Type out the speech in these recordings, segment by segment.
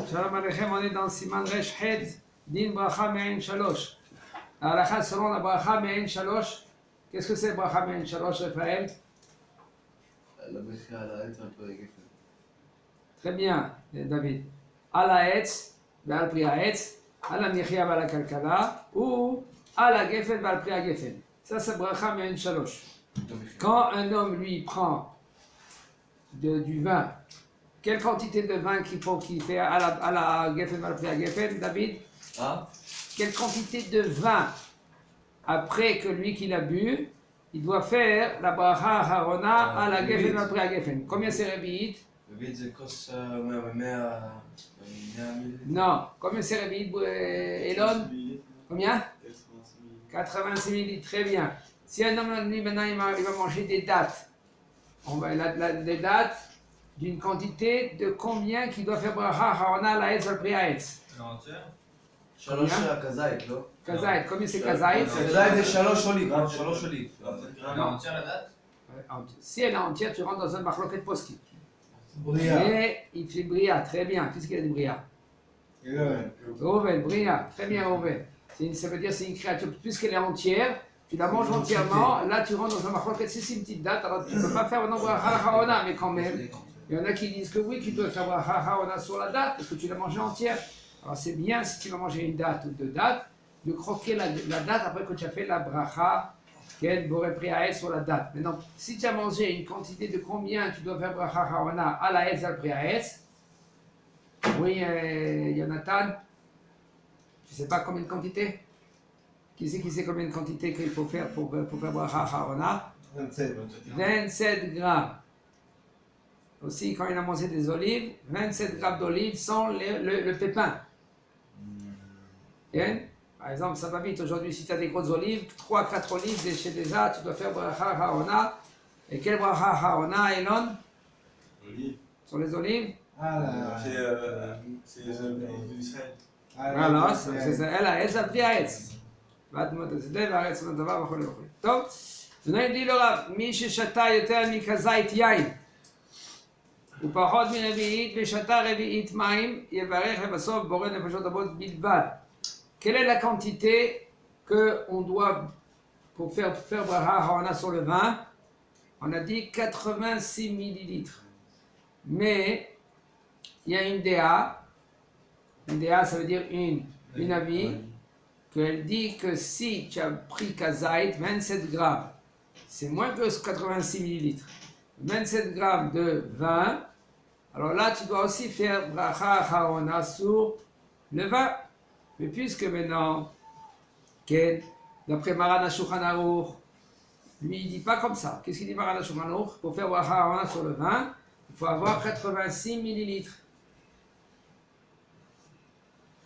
Shalom Aleichem, on est dans Siman Resh Hed, Din Bracha Me'en Shalosh. Alors, selon la Bracha Me'en Shalosh, qu'est-ce que c'est Bracha Me'en Shalosh, Raphaël? La Bracha à la Hetz, un peu avec. Très bien, David. À la Hetz, Ve'al Pri Ha'etz, à la Michia Ve'al Kalkala, ou à la Gefen Ve'al Pri Gefen. Ça, c'est Bracha Me'en Shalosh. Quand un homme, lui, prend du vin, quelle quantité de vin qu'il fait à la Gefen Ve'al Pri Gefen, David? Ah? Quelle quantité de vin, après que lui qu'il a bu, il doit faire la bracha harona à la gefen après la gefen. Combien c'est Rebi'it? Rebi'it c'est kos 100 millilitres. Non. Combien c'est Rebi'it, Elon? Combien? 86 millilitres. Très bien. Si un homme, lui, maintenant, il va manger des dattes, des dattes d'une quantité de combien qu'il doit faire bracha harona à la etz après la etz? שלוש כזית, לא? כזית, combien c'est כזית? כזית זה 3 אוליב. 3 אוליב. Si elle est entière, tu rentres dans un machloket poskim. בריאה. Et il fait bria, très bien. Qu'est-ce qu'il a dit bria? Reuven, bria, très bien Reuven. Ça veut dire c'est une créature, puisqu'elle est entière, tu la manges entièrement, là tu rentres dans un machloket, c'est une petite date, alors tu ne peux pas faire un bracha haona, mais quand même, il y en a qui disent que oui, tu dois faire bracha haona sur la date, parce que tu l'as mangée entière. Alors c'est bien si tu vas manger une date ou 2 dates, de croquer la date après que tu as fait la bracha, qu'elle aurait pris à elle sur la date. Maintenant, si tu as mangé une quantité de combien tu dois faire bracha haona à la etz al pri haetz, oui, Jonathan, tu ne sais pas combien de quantité? Qui sait combien de quantité qu'il faut faire pour faire bracha haona? 27 grammes. Aussi, quand il a mangé des olives, 27 grammes d'olives sans le pépin. Bien? Par exemple, ça va vite aujourd'hui, si tu as des grosses olives, 3-4 olives chez déjà, tu dois faire bracha haona. Et quel bracha haona, Elon? Olive. Sur les olives? C'est les olives d'Israël. Voilà, c'est ça. Elle a Ezra Pri Haetz. טוב, maintenant il dit le Rav, מי ששתה יותר מכזית יין ופחות מרביעית ושתה רביעית מים, יברך לבסוף בורא נפשות רבות בלבד. Quelle est la quantité qu'on doit pour faire bracha haona sur le vin? On a dit 86 millilitres. Mais il y a une DA. Une DA, ça veut dire une avis, qu'elle dit que si tu as pris kazait, 27 grammes, c'est moins que 86 millilitres. 27 grammes de vin, alors là tu dois aussi faire bracha haona sur le vin. Mais puisque maintenant, d'après Maran Shulchan Aruch, lui il ne dit pas comme ça. Qu'est-ce qu'il dit Maran Shulchan Aruch? Pour faire bracha haona sur le vin, il faut avoir 86 millilitres.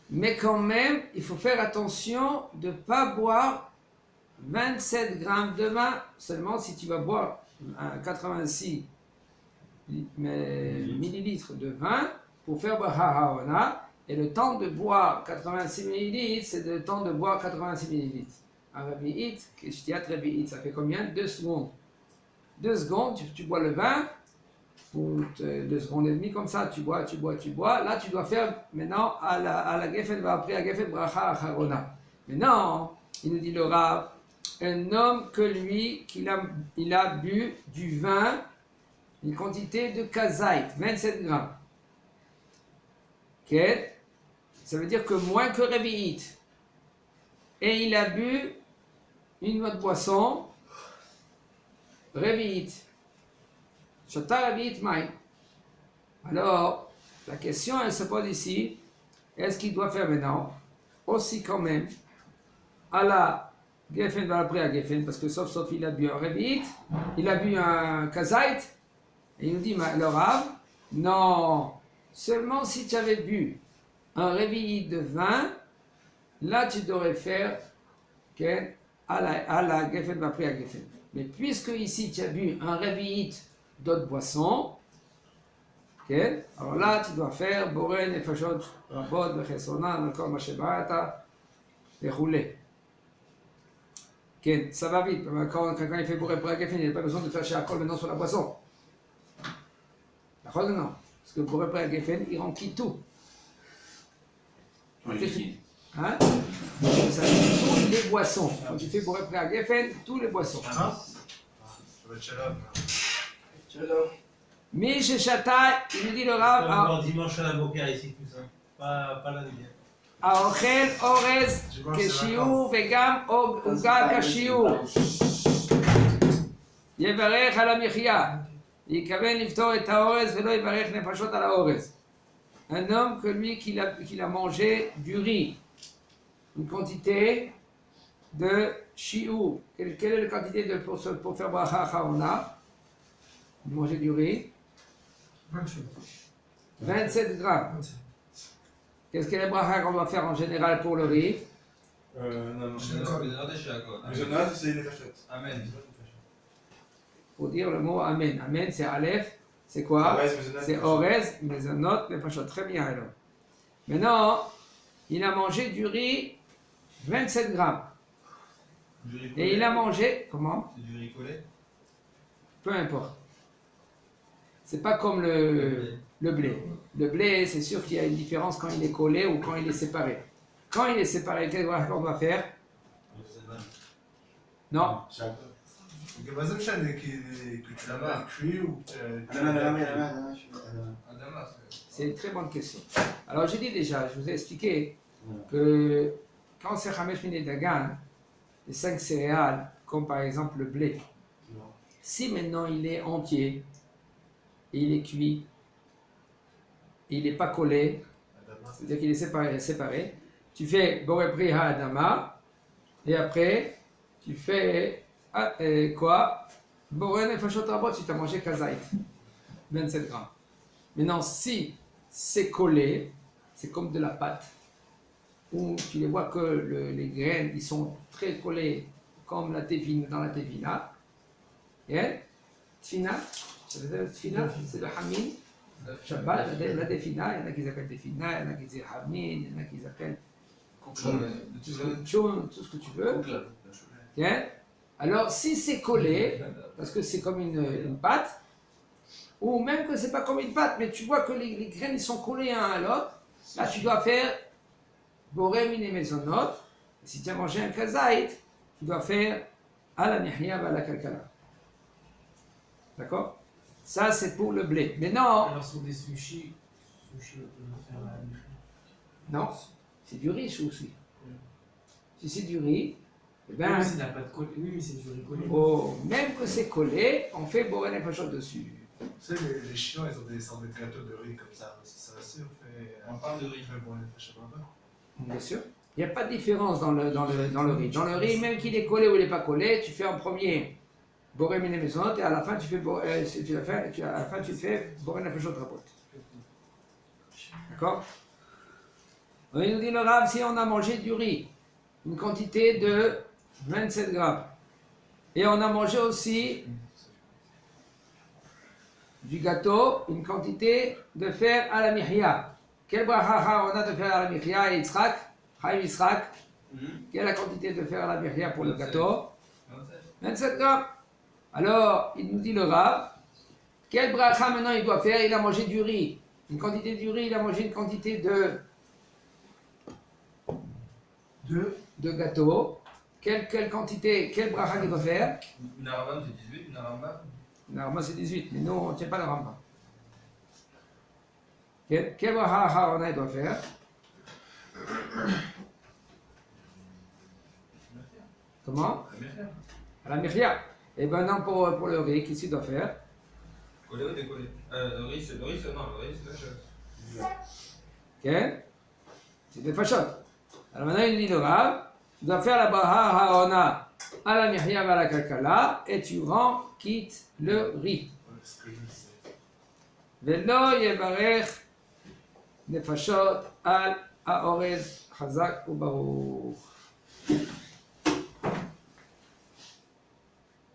Mais quand même, il faut faire attention de ne pas boire 27 grammes de vin, seulement si tu vas boire 86 millilitres de vin pour faire bracha haona. Et le temps de boire 86 millilitres, c'est le temps de boire 86 millilitres. Un rebi'it, Kishtiat rebi'it, ça fait combien? 2 secondes. 2 secondes, tu bois le vin, ou 2 secondes et demie comme ça, tu bois. Là, tu dois faire maintenant à la gefen, après la gefen bracha acharona. Maintenant, il nous dit le Rav, un homme que lui, il a bu du vin, une quantité de kazait, 27 grammes. Okay. Ça veut dire que moins que rebi'it. Et il a bu une autre boisson, rebi'it. Shata rebi'it maï. Alors, la question elle se pose ici, est-ce qu'il doit faire maintenant aussi quand même à la gefen après à gefen, parce que sauf il a bu un rebi'it, il a bu un kazait, et il nous dit, le Rav, non, seulement si tu avais bu un rebi'it de vin, là tu devrais faire à la gefen après à gefen. Mais puisque ici tu as bu un rebi'it d'autres boissons, alors là tu dois faire boré nefashot rabot vechesona encore mashebarata et rouler. Ça va vite. Quand il fait boré après à gefen, il n'a pas besoin de faire chez Akol maintenant sur la boisson. D'accord, non? Parce que boré après à gefen, il rend tout. Hein? Ça dit tous les boissons. Quand tu fais Boré Pri Geffen, tous les boissons. Ah non Ça va être shalom. Shalom. Mish Shata, il nous dit le On Rav, va voir dimanche à la Boker ici, tout ça. Pas la nuit. Aochel Orez Dimanche, c'est Keshiur vacances. Vegam Uga Kashiur. יברך על המחיה, יכוון לפתור את האורז ולא יברך נפשות על האורז. Un homme que lui qu'il a mangé du riz, une quantité de shiur. Quelle est la quantité pour faire bracha charona? Manger du riz 27 grammes. Qu'est-ce que les bracha qu'on doit faire en général pour le riz? Non, Je suis d'accord, Mais je note, c'est les fachot. Amen. Pour dire le mot Amen. Amen, c'est Aleph. C'est quoi? C'est Orez, Mezonot, Nefashot. Très bien, alors. Maintenant, il a mangé du riz 27 grammes. Et il a mangé. Comment? C'est du riz collé. Peu importe. C'est pas comme le blé. Le blé, c'est sûr qu'il y a une différence quand il est collé ou quand il est séparé. Quand il est séparé, qu'est-ce qu'on doit faire? Non. Donc, vas-y, Michel, que tu l'as cuit ou Adama, C'est une très bonne question. Alors, j'ai dit déjà, je vous ai expliqué que quand c'est Hamesh Miné Dagan, les 5 céréales, comme par exemple le blé, si maintenant il est entier, et il est cuit, et il n'est pas collé, c'est-à-dire qu'il est séparé, tu fais Boré Pri Ha'adama, et après, tu fais quoi? Boré Nefashot Rabot, si tu as mangé Kazait, 27 grammes. Maintenant, si c'est collé, c'est comme de la pâte, où tu les vois que les graines, ils sont très collés, comme la tefina, dans la tefina. Et tefina, c'est le hamin. Shabbat, la tefina, il y en a qui appellent tefina, il y en a qui disent hamin, il y en a qui appellent tchoun, tout ce que tu veux. Okay? Alors, si c'est collé, parce que c'est comme une pâte, ou même que c'est pas comme une pâte, mais tu vois que les graines ils sont collées un à l'autre, là tu dois faire Boré Miné Mezonot. Si tu as mangé un kazaït, tu dois faire à la mihya à la kalkala. D'accord? Ça c'est pour le blé. Mais non, Alors sur des sushis, on peut faire la non, c'est du riz aussi. Si c'est du riz, eh ben, oui, c'est de la pâte collée. Oui, mais c'est du riz collé. même que c'est collé, on fait Boré Nefashot dessus. Tu sais, les Chinois, ils ont des sortes de gâteaux de riz comme ça. C'est ça aussi, on fait. On parle de riz. On fait bon, les fachot là-bas. Bien sûr. Il n'y a pas de différence dans le riz. Dans le riz, même qu'il est collé ou il n'est pas collé, tu fais en premier Boré Miné Mezonot et à la fin tu fais Boré Nefashot Rabot. D'accord? Il nous dit le Rav, si on a mangé du riz, une quantité de 27 grammes, et on a mangé aussi du gâteau, une quantité de fer à la mihya. Quel bracha on a de fer à la mihya et Yitzhak? Chaim Yitzhak. Quelle est la quantité de fer à la mihya pour le gâteau? 27 grammes. Alors, il nous dit le Rav, quel bracha maintenant il doit faire? Il a mangé du riz. Une quantité du riz, il a mangé une quantité de gâteau. Quelle quantité, quel bracha il doit faire? Une Arambam c'est 18, une Arambam. Normalement c'est 18, mais nous on ne tient pas le Rambam. Quel bracha on doit faire? Comment? À la mihya. Et ben non, pour le riz, qu'est-ce qu'il doit faire? Collé ou décollé? Le riz c'est la chose. Ok? C'est des fachot. Alors maintenant il dit le Rav, tu dois faire la bracha haona à la mihya à la kalkala et tu rends quitte le riz. Velo yevarech nefashot al haorez chazak ubaruch.